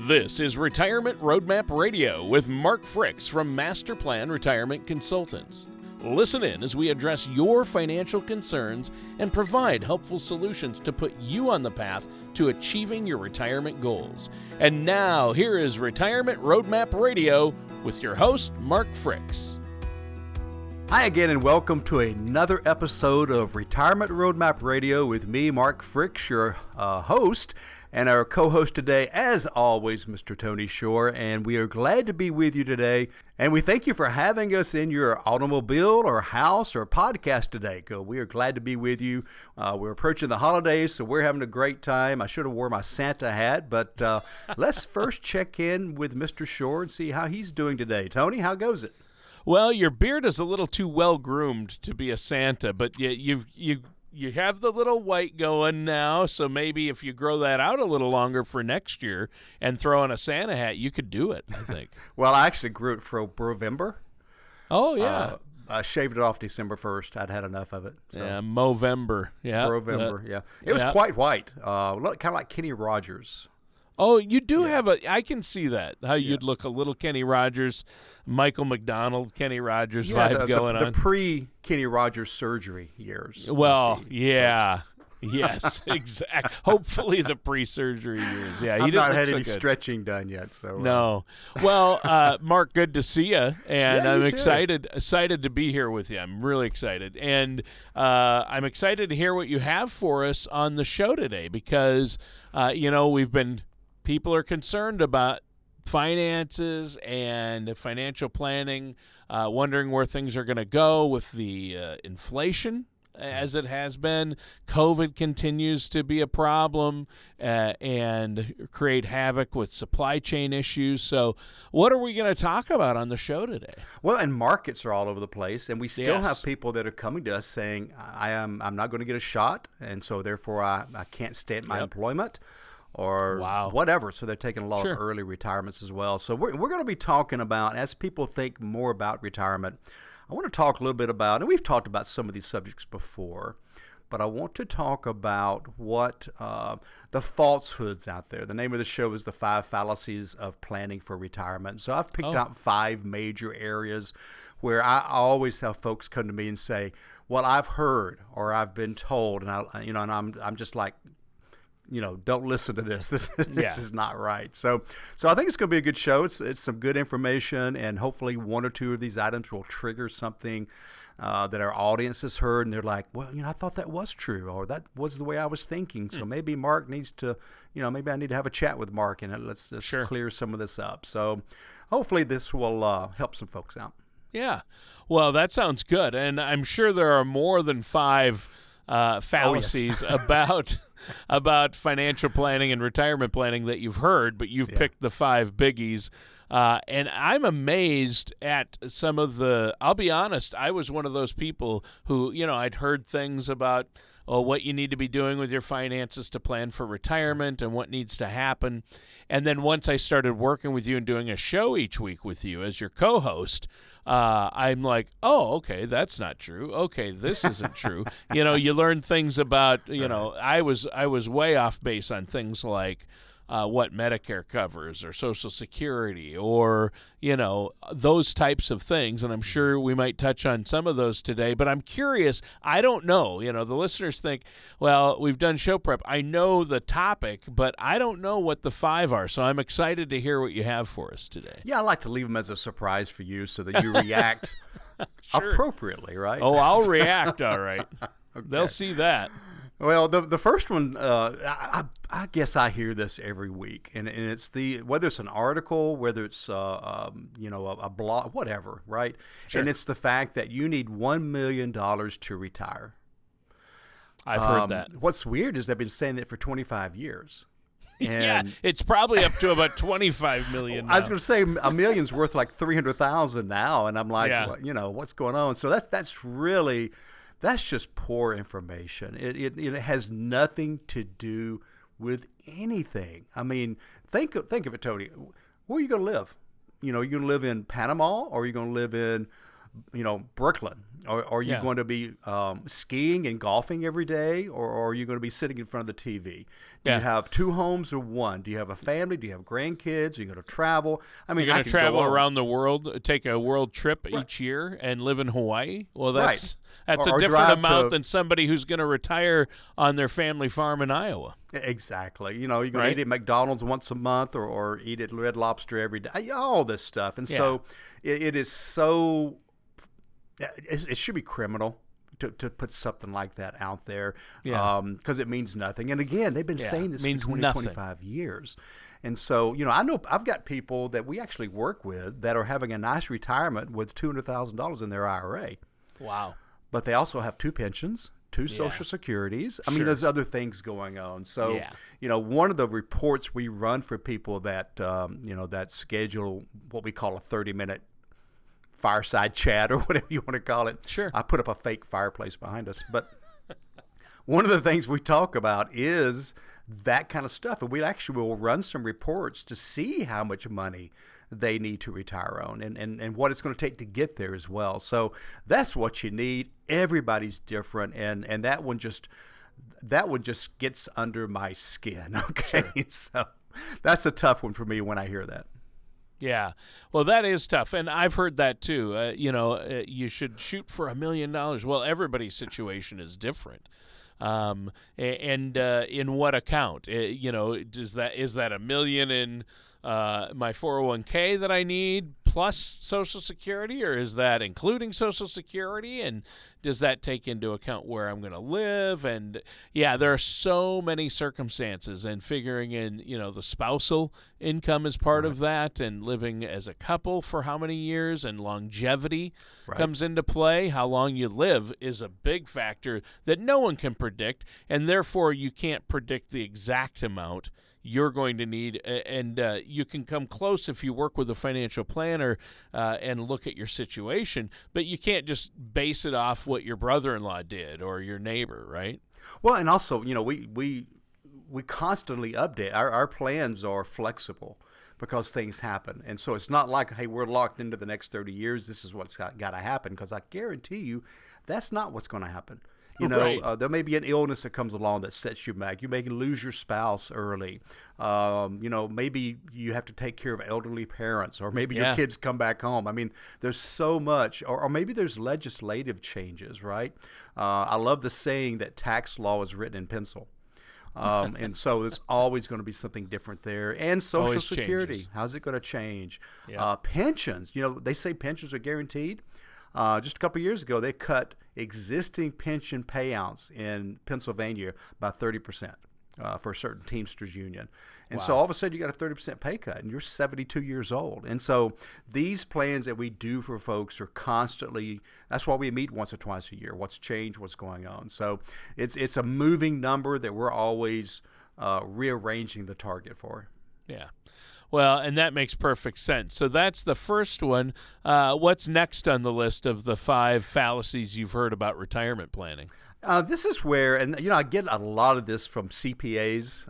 This is Retirement Roadmap Radio with Mark Fricks from Master Plan Retirement Consultants. Listen in as we address your financial concerns and provide helpful solutions to put you on the path to achieving your retirement goals. And now, here is Retirement Roadmap Radio with your host, Mark Fricks. Hi again, and welcome to another episode of Retirement Roadmap Radio with me, Mark Fricks, your host, and our co-host today, as always, Mr. Tony Shore. And we are glad to be with you today. And we thank you for having us in your automobile or house or podcast today. We are glad to be with you. We're approaching the holidays, so we're having a great time. I should have worn my Santa hat, but let's first check in with Mr. Shore and see how he's doing today. Tony, how goes it? Well, your beard is a little too well groomed to be a Santa, but you have the little white going now, so maybe if you grow that out a little longer for next year and throw on a Santa hat, you could do it, I think. Well, I actually grew it for November. Oh, yeah. I shaved it off December 1st. I'd had enough of it. So. Yeah, Movember. Yeah. Movember, yeah. It was quite white, kind of like Kenny Rogers. Oh, you do have I can see that, how you'd look a little Kenny Rogers, Michael McDonald, Kenny Rogers vibe going on. The pre-Kenny Rogers surgery years. Well, yeah. Yes, exactly. Hopefully the pre-surgery years. Yeah, I've not had any stretching done yet. So no. Well, Mark, good to see you, and I'm excited to be here with you. I'm really excited, and I'm excited to hear what you have for us on the show today because people are concerned about finances and financial planning, wondering where things are going to go with the inflation as it has been. COVID continues to be a problem and create havoc with supply chain issues. So what are we going to talk about on the show today? Well, and markets are all over the place, and we still have people that are coming to us saying, I'm not going to get a shot, and so therefore I can't stay at my employment. Or whatever. So they're taking a lot of early retirements as well. So we're going to be talking about, as people think more about retirement, I want to talk a little bit about, and we've talked about some of these subjects before, but I want to talk about what the falsehoods out there. The name of the show is The 5 Fallacies of Planning for Retirement. So I've picked out 5 major areas where I always have folks come to me and say, well, I've heard or I've been told, and I'm just like, don't listen to this. This is not right. So I think it's going to be a good show. It's some good information, and hopefully one or two of these items will trigger something that our audience has heard, and they're like, well, I thought that was true, or that was the way I was thinking. So maybe Mark needs to, maybe I need to have a chat with Mark, and let's clear some of this up. So hopefully this will help some folks out. Yeah. Well, that sounds good, and I'm sure there are more than 5 fallacies about financial planning and retirement planning that you've heard, but you've picked the 5 biggies. And I'm amazed at some of I'll be honest, I was one of those people who, I'd heard things about what you need to be doing with your finances to plan for retirement and what needs to happen. And then once I started working with you and doing a show each week with you as your co-host, I'm like, oh, okay, that's not true. Okay, this isn't true. You learn things about, I was way off base on things like what Medicare covers or Social Security or, those types of things. And I'm sure we might touch on some of those today, but I'm curious. I don't know. The listeners think, well, we've done show prep. I know the topic, but I don't know what the 5 are. So I'm excited to hear what you have for us today. Yeah, I like to leave them as a surprise for you so that you react appropriately, right? Oh, I'll react. All right. Okay. They'll see that. Well, the first one, I guess I hear this every week, and it's whether it's an article, whether it's a blog, whatever, right? Sure. And it's the fact that you need $1 million to retire. I've heard that. What's weird is they've been saying that for 25 years. And it's probably up to about 25 million now. I was going to say $1 million's worth like 300,000 now, and I'm like, what's going on? So that's just poor information. It has nothing to do with anything. I mean, think of it, Tony. Where are you going to live? You're going to live in Panama, or are you going to live in Brooklyn? Or are you going to be skiing and golfing every day, or are you going to be sitting in front of the TV? Do you have 2 homes or 1? Do you have a family? Do you have grandkids? Are you going to travel? I mean, you're going to travel around the world, take a world trip each year, and live in Hawaii? Well, that's a different amount than somebody who's going to retire on their family farm in Iowa. Exactly. You're going to eat at McDonald's once a month, or eat at Red Lobster every day. All this stuff, and so it is so. It should be criminal to put something like that out there, because it means nothing. And again, they've been saying this for 25 years. And so, I know I've got people that we actually work with that are having a nice retirement with $200,000 in their IRA. Wow. But they also have 2 pensions, 2 Social Securities. I mean, there's other things going on. So, one of the reports we run for people that, that schedule what we call a 30-minute fireside chat, or whatever you want to call it. Sure. I put up a fake fireplace behind us. But one of the things we talk about is that kind of stuff. And we actually will run some reports to see how much money they need to retire on, and what it's going to take to get there as well. So that's what you need. Everybody's different. And that one just gets under my skin. Okay. Sure. So that's a tough one for me when I hear that. Yeah, well, that is tough, and I've heard that too. You should shoot for $1 million. Well, everybody's situation is different, and in what account? Is that $1 million in my 401k that I need plus Social Security, or is that including Social Security? And does that take into account where I'm going to live? And there are so many circumstances, and figuring in, the spousal income is part of that, and living as a couple for how many years, and longevity comes into play. How long you live is a big factor that no one can predict, and therefore you can't predict the exact amount you're going to need, and you can come close if you work with a financial planner and look at your situation, but you can't just base it off what your brother-in-law did or your neighbor, right? Well, and also, we constantly update. Our plans are flexible because things happen, and so it's not like, hey, we're locked into the next 30 years. This is what's got to happen, because I guarantee you that's not what's going to happen. There may be an illness that comes along that sets you back. You may lose your spouse early. Maybe you have to take care of elderly parents, or maybe your kids come back home. I mean, there's so much, or maybe there's legislative changes, right? I love the saying that tax law is written in pencil. And so there's always going to be something different there. And Social Security, changes. How's it going to change? Yeah. Pensions, they say pensions are guaranteed. Just a couple of years ago, they cut existing pension payouts in Pennsylvania by 30% for a certain Teamsters union. And so all of a sudden you got a 30% pay cut, and you're 72 years old. And so these plans that we do for folks are constantly, that's why we meet once or twice a year. What's changed, what's going on. So it's a moving number that we're always rearranging the target for. Yeah. Well, and that makes perfect sense. So that's the first one. What's next on the list of the 5 fallacies you've heard about retirement planning? This is where, and I get a lot of this from CPAs,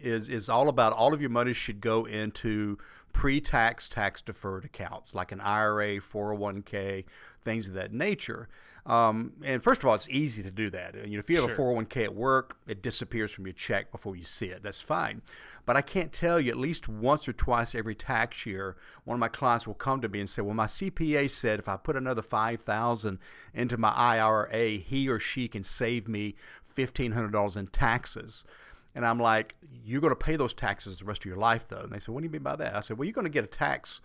is all about all of your money should go into pre-tax, tax-deferred accounts, like an IRA, 401k, things of that nature. And first of all, it's easy to do that. If you have a 401k at work, it disappears from your check before you see it. That's fine. But I can't tell you, at least once or twice every tax year, one of my clients will come to me and say, well, my CPA said if I put another $5,000 into my IRA, he or she can save me $1,500 in taxes. And I'm like, you're going to pay those taxes the rest of your life, though. And they said, what do you mean by that? I said, well, you're going to get a tax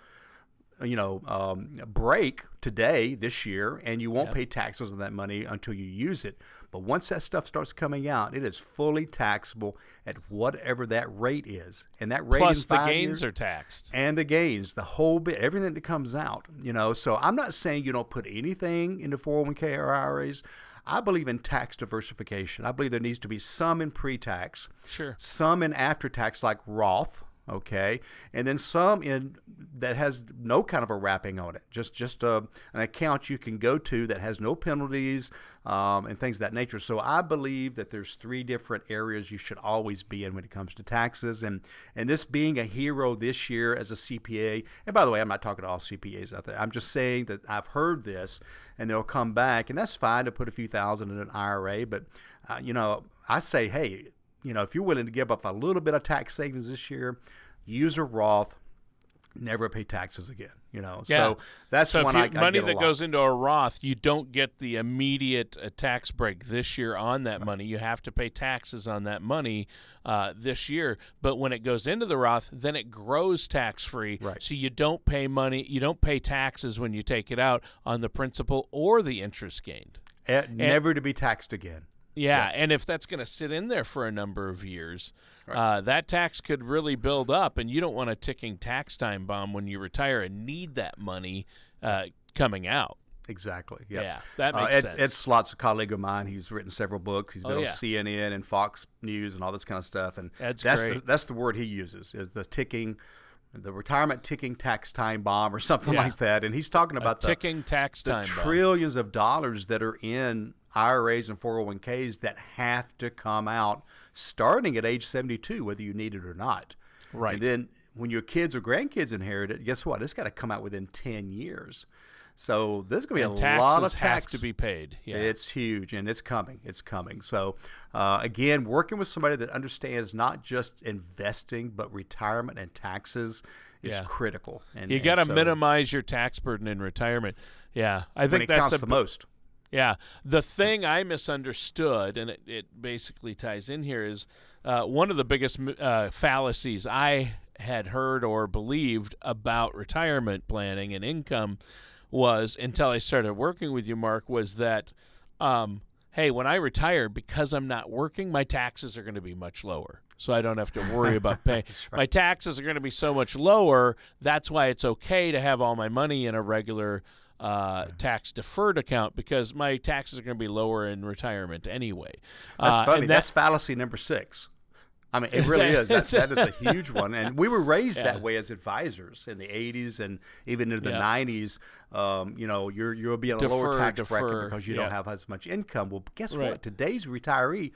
break today, this year, and you won't pay taxes on that money until you use it. But once that stuff starts coming out, it is fully taxable at whatever that rate is. And that rate plus in 5 the gains years are taxed. And the gains, the whole bit, everything that comes out. So I'm not saying you don't put anything into 401k or IRAs. I believe in tax diversification. I believe there needs to be some in pre-tax, sure, some in after-tax, like Roth. okay, and then some in that has no kind of a wrapping on it, just an account you can go to that has no penalties and things of that nature. So I believe that there's 3 different areas you should always be in when it comes to taxes, and this being a hero this year as a CPA. And by the way, I'm not talking to all CPAs out there. I'm just saying that I've heard this, and they'll come back, and that's fine to put a few thousand in an IRA, but I say, hey, if you're willing to give up a little bit of tax savings this year, use a Roth, never pay taxes again. So that's one I money get a that lot. goes into a Roth, you don't get the immediate tax break this year on that money. You have to pay taxes on that money this year. But when it goes into the Roth, then it grows tax free. Right. So you don't pay money, you don't pay taxes when you take it out on the principal or the interest gained. Never to be taxed again. Yeah, and if that's going to sit in there for a number of years, that tax could really build up, and you don't want a ticking tax time bomb when you retire and need that money coming out. Exactly. Yeah, that makes sense. Ed Slott's a colleague of mine. He's written several books. He's been on CNN and Fox News and all this kind of stuff. And that's great. That's the word he uses, is the retirement ticking tax time bomb or something like that. And he's talking about the ticking tax time bomb. Trillions of dollars that are in IRAs and 401ks that have to come out starting at age 72, whether you need it or not. Right. And then when your kids or grandkids inherit it, guess what? It's got to come out within 10 years. So there's going to be a lot of tax have to be paid. Yeah. It's huge, and it's coming. It's coming. So, again, working with somebody that understands not just investing but retirement and taxes is critical. And you got to minimize your tax burden in retirement. Yeah, I think that's counts the most. Yeah. The thing I misunderstood, and it basically ties in here, is one of the biggest fallacies I had heard or believed about retirement planning and income was, until I started working with you, Mark, was that, hey, when I retire, because I'm not working, my taxes are going to be much lower. So I don't have to worry about paying. Right. My taxes are going to be so much lower. That's why it's okay to have all my money in a regular tax deferred account, because my taxes are going to be lower in retirement anyway. That's funny. That's fallacy number 6. I mean, it really is. That is a huge one. And we were raised that way as advisors in the 80s and even into the 90s. You'll be in a lower tax bracket because you don't have as much income. Well, guess what? Today's retiree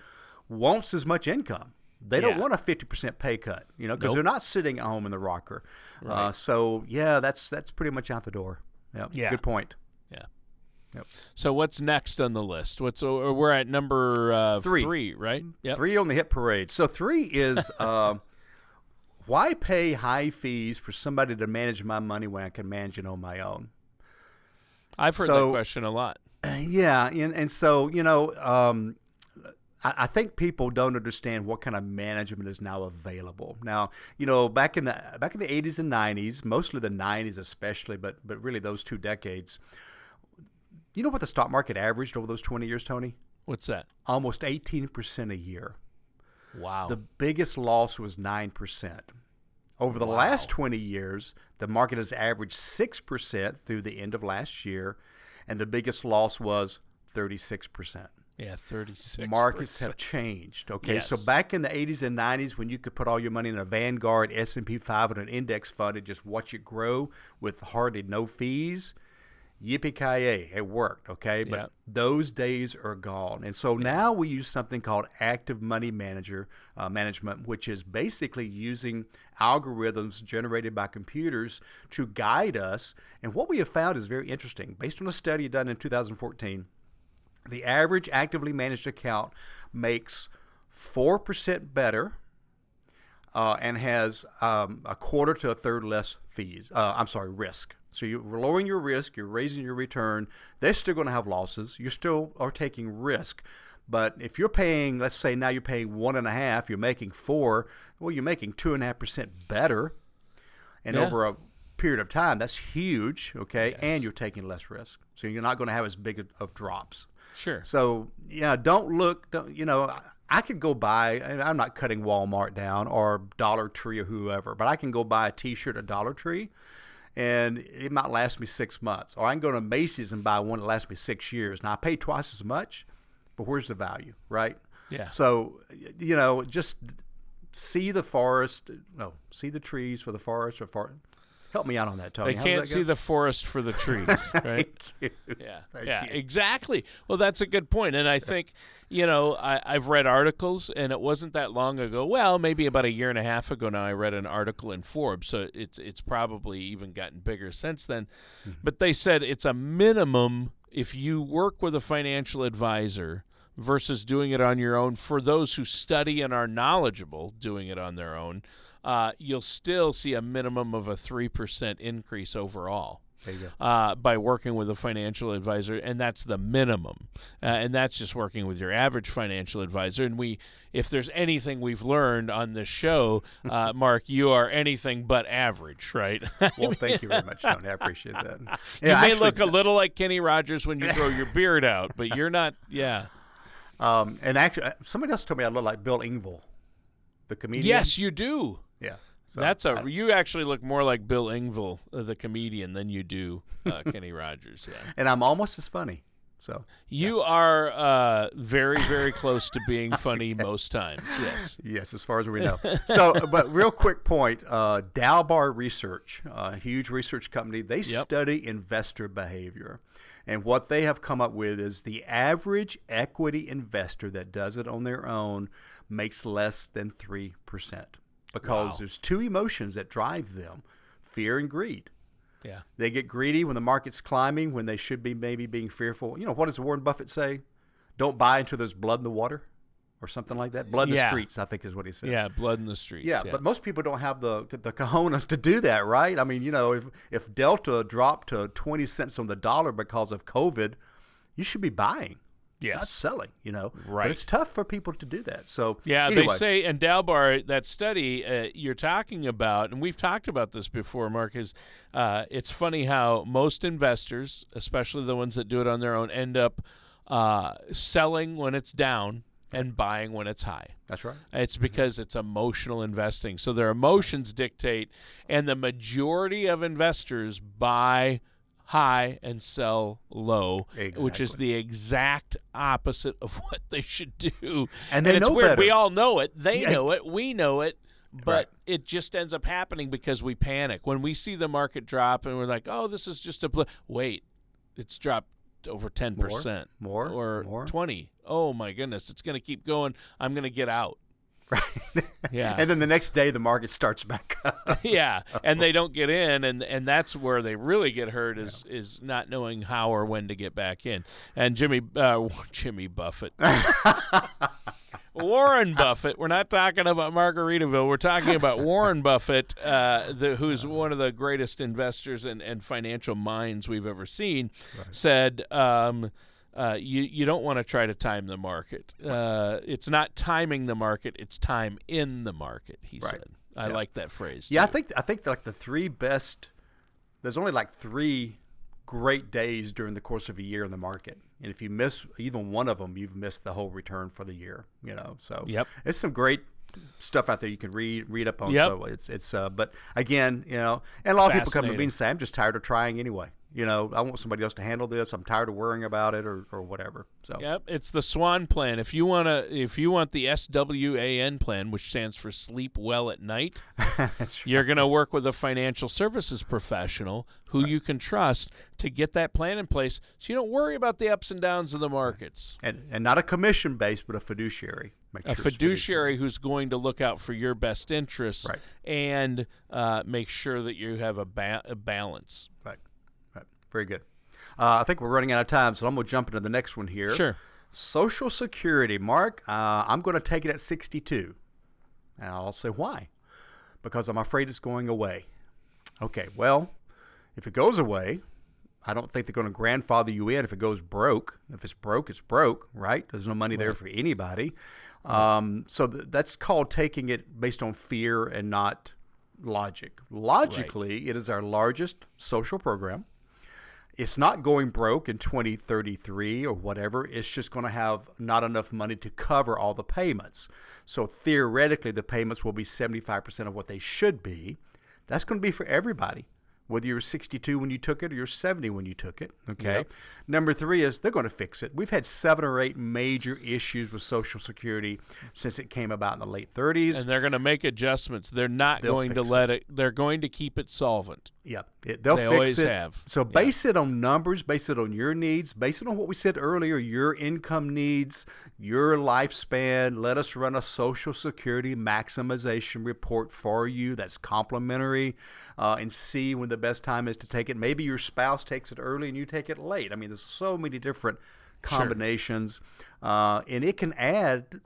wants as much income. They don't want a 50% pay cut, because they're not sitting at home in the rocker. Right. That's pretty much out the door. Yep. Yeah. Good point. Yeah. Yep. So what's next on the list? We're at number 3, right? Yep. 3 on the hit parade. So 3 is why pay high fees for somebody to manage my money when I can manage it on my own? I've heard that question a lot. Yeah, and so I think people don't understand what kind of management is now available. Now, back in the 80s and 90s, mostly the 90s especially, but really those 2 decades. You know what the stock market averaged over those 20 years, Tony? What's that? Almost 18% a year. Wow. The biggest loss was 9%. Over the last 20 years, the market has averaged 6% through the end of last year, and the biggest loss was 36%. Yeah, 36%. Markets have changed. Okay, yes. So back in the 80s and 90s, when you could put all your money in a Vanguard S&P 500 index fund and just watch it grow with hardly no fees, yippee-ki-yay, it worked. Okay, but those days are gone, and so now we use something called active money management, which is basically using algorithms generated by computers to guide us. And what we have found is very interesting. Based on a study done in 2014. The average actively managed account makes 4% better and has a quarter to a third less risk. So you're lowering your risk, you're raising your return. They're still going to have losses. You still are taking risk. But if you're paying, let's say now you're paying 1.5%, you're making 4%, well, you're making 2.5% better. And over a period of time, that's huge, okay? Yes. And you're taking less risk. So you're not going to have as big of drops. Sure. So, I could go buy, and I'm not cutting Walmart down or Dollar Tree or whoever, but I can go buy a T-shirt at Dollar Tree, and it might last me 6 months. Or I can go to Macy's and buy one that lasts me 6 years. Now, I pay twice as much, but where's the value, right? Yeah. So, just see the forest. No, see the trees for the forest. Help me out on that, Tony. They can't see the forest for the trees, right? Thank you. Yeah, exactly. Well, that's a good point. And I think, I've read articles, and it wasn't that long ago. Well, maybe about a year and a half ago now, I read an article in Forbes, so it's probably even gotten bigger since then. Mm-hmm. But they said it's a minimum if you work with a financial advisor versus doing it on your own. For those who study and are knowledgeable doing it on their own, you'll still see a minimum of a 3% increase overall. There you go. By working with a financial advisor, and that's the minimum. And that's just working with your average financial advisor. And if there's anything we've learned on this show, Mark, you are anything but average, right? Well, thank you very much, Tony. I appreciate that. You may look a little like Kenny Rogers when you grow your beard out, but you're not, yeah. And actually, somebody else told me I look like Bill Engvall, the comedian. Yes, you do. Yeah. So you actually look more like Bill Engvall, the comedian, than you do Kenny Rogers. Yeah. And I'm almost as funny. So you are very, very close to being funny most times. Yes. Yes, as far as we know. So, but real quick point: Dalbar Research, a huge research company, they study investor behavior, and what they have come up with is the average equity investor that does it on their own makes less than 3%. Because there's two emotions that drive them, fear and greed. Yeah. They get greedy when the market's climbing, when they should be maybe being fearful. What does Warren Buffett say? Don't buy until there's blood in the water or something like that. Blood in the streets, I think is what he says. Yeah, blood in the streets. Yeah, but most people don't have the cojones to do that, right? I mean, if Delta dropped to 20 cents on the dollar because of COVID, you should be buying. Yes. Not selling, Right. But it's tough for people to do that. So anyway. They say, and Dalbar, that study you're talking about, and we've talked about this before, Mark, is it's funny how most investors, especially the ones that do it on their own, end up selling when it's down and buying when it's high. That's right. It's because it's emotional investing. So their emotions dictate, and the majority of investors buy high and sell low, which is the exact opposite of what they should do. And they it's know weird. better. We all know it. They know it. We know it. But it just ends up happening because we panic. When we see the market drop and we're like, oh, this is just wait, it's dropped over 10%. More? 20. Oh, my goodness. It's going to keep going. I'm going to get out. Right. Yeah. And then the next day the market starts back up. Yeah. So. And they don't get in, and that's where they really get hurt is not knowing how or when to get back in. And Jimmy Buffett. Warren Buffett. We're not talking about Margaritaville. We're talking about Warren Buffett, who's one of the greatest investors and financial minds we've ever seen, said you don't want to try to time the market. It's not timing the market; it's time in the market. He said. I like that phrase. Yeah, too. I think like the three best. There's only like 3 great days during the course of a year in the market, and if you miss even one of them, you've missed the whole return for the year. So it's some great stuff out there you can read up on. So it's but again, and a lot of people come to me and say, I'm just tired of trying anyway. I want somebody else to handle this. I'm tired of worrying about it or whatever. So it's the SWAN plan. If you want the SWAN plan, which stands for Sleep Well at Night, you're going to work with a financial services professional who you can trust to get that plan in place, so you don't worry about the ups and downs of the markets. And not a commission based, but a fiduciary. A fiduciary who's going to look out for your best interests and make sure that you have a balance. Right. Very good. I think we're running out of time, so I'm going to jump into the next one here. Sure. Social Security. Mark, I'm going to take it at 62. And I'll say why. Because I'm afraid it's going away. Okay, well, if it goes away, I don't think they're going to grandfather you in if it goes broke. If it's broke, it's broke, right? There's no money there for anybody. So that's called taking it based on fear and not logic. Logically, it is our largest social program. It's not going broke in 2033 or whatever. It's just going to have not enough money to cover all the payments. So theoretically, the payments will be 75% of what they should be. That's going to be for everybody, whether you're 62 when you took it or you're 70 when you took it. Okay. Yep. Number 3 is they're going to fix it. We've had 7 or 8 major issues with Social Security since it came about in the late 30s. And they're going to make adjustments. They're not going to let it. They're going to keep it solvent. Yeah, They they'll fix always it. have. So base it on numbers, base it on your needs, base it on what we said earlier, your income needs, your lifespan. Let us run a Social Security maximization report for you that's complimentary, and see when the best time is to take it. Maybe your spouse takes it early and you take it late. I mean, there's so many different combinations, and it can add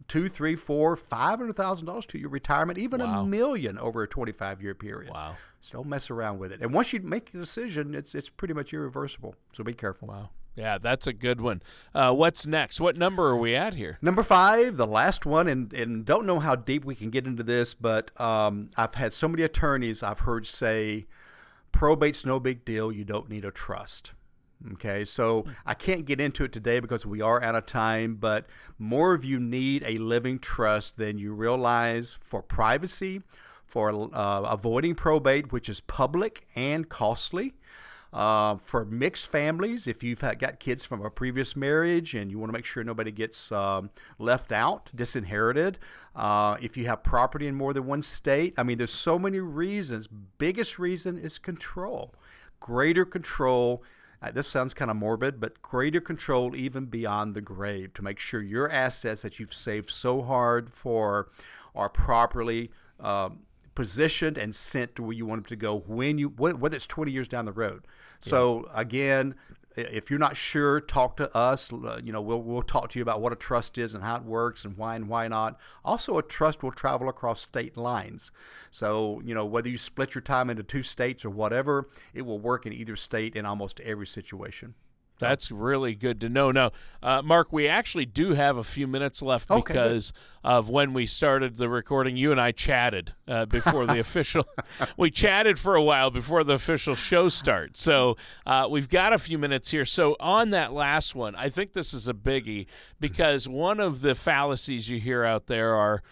$200,000, $300,000, $400,000, $500,000 to your retirement, even $1 million over a 25-year period. Wow! So don't mess around with it. And once you make a decision, it's pretty much irreversible. So be careful. Wow. Yeah, that's a good one. What's next? What number are we at here? Number 5, the last one, and don't know how deep we can get into this, but I've had so many attorneys I've heard say, probate's no big deal. You don't need a trust. Okay, so I can't get into it today because we are out of time, but more of you need a living trust than you realize for privacy, for avoiding probate, which is public and costly. For mixed families, if you've got kids from a previous marriage and you want to make sure nobody gets left out, disinherited. If you have property in more than one state. I mean, there's so many reasons. Biggest reason is control. Greater control. This sounds kind of morbid, but greater control even beyond the grave to make sure your assets that you've saved so hard for are properly positioned and sent to where you want them to go whether it's 20 years down the road. So again, if you're not sure, talk to us. We'll talk to you about what a trust is and how it works and why not. Also, a trust will travel across state lines. So, whether you split your time into 2 states or whatever, it will work in either state in almost every situation. That's really good to know. Now, Mark, we actually do have a few minutes left because of when we started the recording. You and I chatted before the official. We chatted for a while before the official show starts. So we've got a few minutes here. So on that last one, I think this is a biggie because one of the fallacies you hear out there are,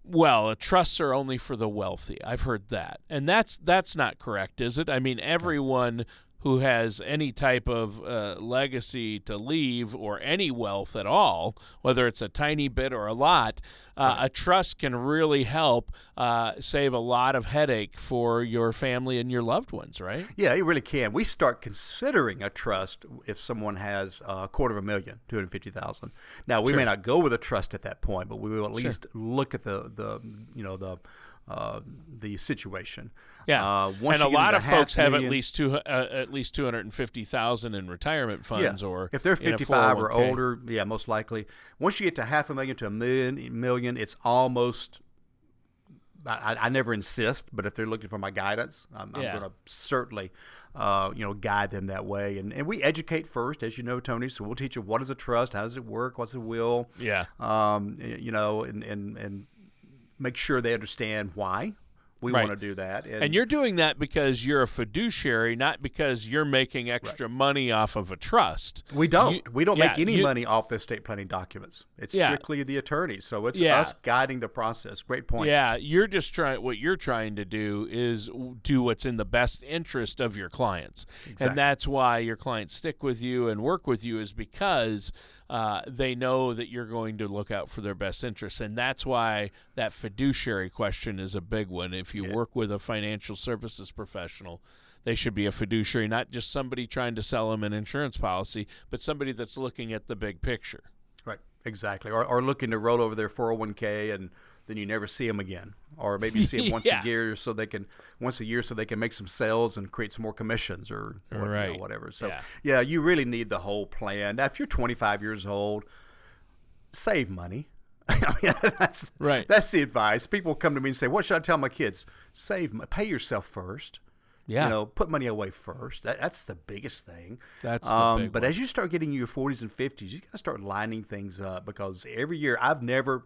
well, trusts are only for the wealthy. I've heard that. And that's not correct, is it? I mean, everyone who has any type of legacy to leave or any wealth at all, whether it's a tiny bit or a lot, a trust can really help save a lot of headache for your family and your loved ones, right? Yeah, it really can. We start considering a trust if someone has $250,000, $250,000. Now, we may not go with a trust at that point, but we will at least look at the situation. Yeah, and a lot of folks have at least 250,000 in retirement funds, or if they're 55 or older, most likely. Once you get to $500,000 to $1 million, it's almost. I never insist, but if they're looking for my guidance, I'm going to certainly, guide them that way. And we educate first, as you know, Tony. So we'll teach you what is a trust, how does it work, what's a will. Yeah. And make sure they understand why we want to do that. And you're doing that because you're a fiduciary, not because you're making extra money off of a trust. We don't make any money off the estate planning documents. It's strictly the attorney. So it's us guiding the process. Great point. Yeah, what you're trying to do is do what's in the best interest of your clients. Exactly. And that's why your clients stick with you and work with you, is because they know that you're going to look out for their best interests. And that's why that fiduciary question is a big one. If you work with a financial services professional, they should be a fiduciary, not just somebody trying to sell them an insurance policy, but somebody that's looking at the big picture. Right, exactly. Or looking to roll over their 401k and then you never see them again. Or maybe you see them once a year so they can make some sales and create some more commissions or whatever. So you really need the whole plan. Now, if you're 25 years old, save money. I mean, that's the advice. People come to me and say, "What should I tell my kids?" Pay yourself first. Yeah. Put money away first. That's the biggest thing. That's the big But one. as you start getting your 40s and 50s, you got to start lining things up, because every year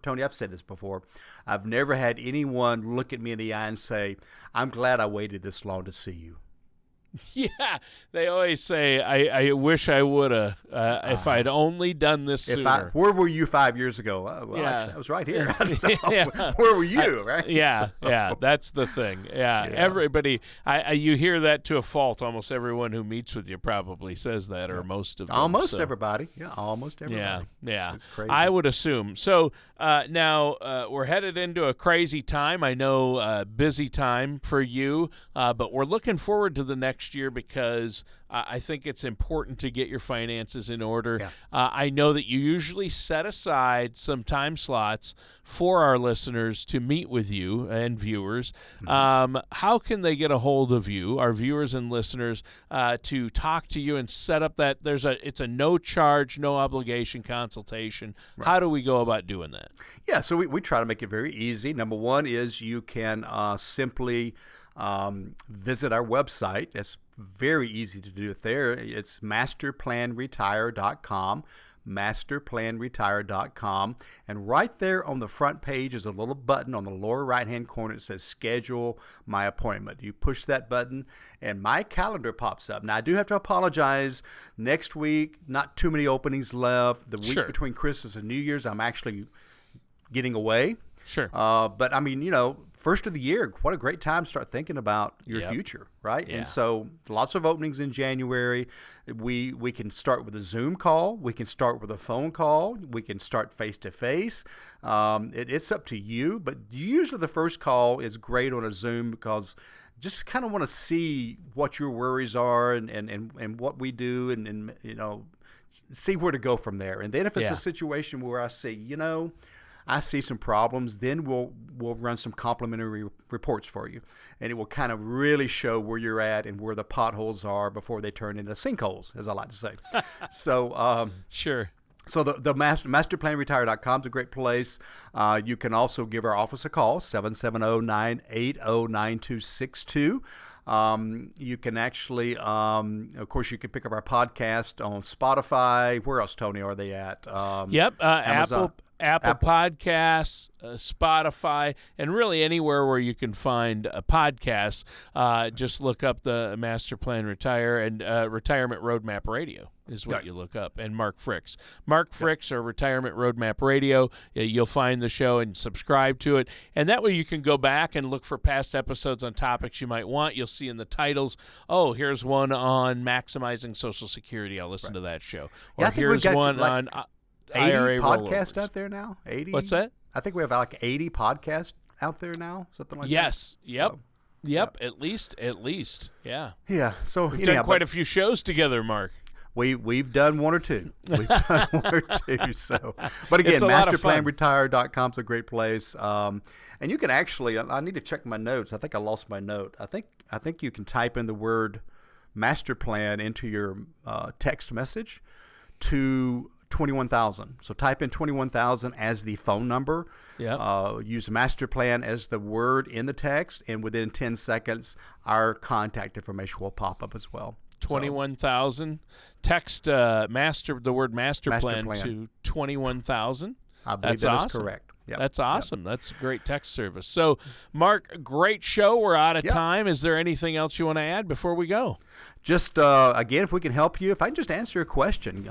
Tony, I've said this before, I've never had anyone look at me in the eye and say, "I'm glad I waited this long to see you." Yeah, they always say, I wish I would have, if I'd only done this sooner. Where were you 5 years ago? Actually, I was right here. Where were you, right? Yeah, that's the thing. Yeah. Everybody, you hear that to a fault. Almost everyone who meets with you probably says that, or most of them. Almost everybody. Yeah, almost everybody. Yeah. It's crazy. I would assume. So now we're headed into a crazy time. I know busy time for you, but we're looking forward to the next year because I think it's important to get your finances in order. Yeah. I know that you usually set aside some time slots for our listeners to meet with you and viewers. Mm-hmm. How can they get a hold of you, our viewers and listeners, to talk to you and set up that? It's a no charge, no obligation consultation. Right. How do we go about doing that? Yeah, so we try to make it very easy. Number one is you can simply visit our website. It's very easy to do it there. It's masterplanretire.com, masterplanretire.com, and right there on the front page is a little button on the lower right-hand corner. It says schedule my appointment. You push that button and my calendar pops up. Now, I do have to apologize. Next week, not too many openings left. The week between Christmas and New Year's, I'm actually getting away. Sure. But I mean, first of the year, what a great time to start thinking about your future, right? Yeah. And so lots of openings in January. We can start with a Zoom call. We can start with a phone call. We can start face-to-face. It's up to you, but usually the first call is great on a Zoom because just kind of want to see what your worries are and what we do and see where to go from there. And then if it's a situation where I see, I see some problems, then we'll run some complimentary reports for you. And it will kind of really show where you're at and where the potholes are before they turn into sinkholes, as I like to say. So sure. So the masterplanretire.com is a great place. You can also give our office a call, 770-980-9262. You can actually, of course, you can pick up our podcast on Spotify. Where else, Tony, are they at? Amazon. Apple Podcasts, Spotify, and really anywhere where you can find a podcast. Just look up the Master Plan Retire and Retirement Roadmap Radio is what you look up, and Mark Fricks. Mark Fricks or Retirement Roadmap Radio. You'll find the show and subscribe to it. And that way you can go back and look for past episodes on topics you might want. You'll see in the titles, here's one on maximizing Social Security. I'll listen to that show. Or here's one on 80 IRA podcasts rollovers. Out there now? 80? What's that? I think we have like 80 podcasts out there now, something like that. Yes. Yep. So, Yep. At least. Yeah. Yeah. So we've done quite a few shows together, Mark. We've done one or two. So, but again, masterplanretire.com is a great place. And you can actually, I need to check my notes. I think I lost my note. I think you can type in the word master plan into your text message to 21,000. So type in 21,000 as the phone number. Use master plan as the word in the text, and within 10 seconds, our contact information will pop up as well. 21,000. Text the word master plan to 21,000. I believe that is correct. Yep. That's awesome. Yep. That's a great text service. So, Mark, great show. We're out of time. Is there anything else you want to add before we go? Just, again, if we can help you, if I can just answer a question,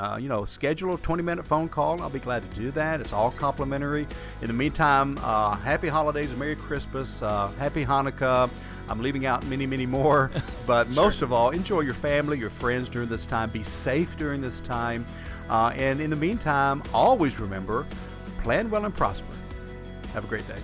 schedule a 20-minute phone call. I'll be glad to do that. It's all complimentary. In the meantime, happy holidays and Merry Christmas. Happy Hanukkah. I'm leaving out many, many more. But most of all, enjoy your family, your friends during this time. Be safe during this time. And in the meantime, always remember, plan well and prosper. Have a great day.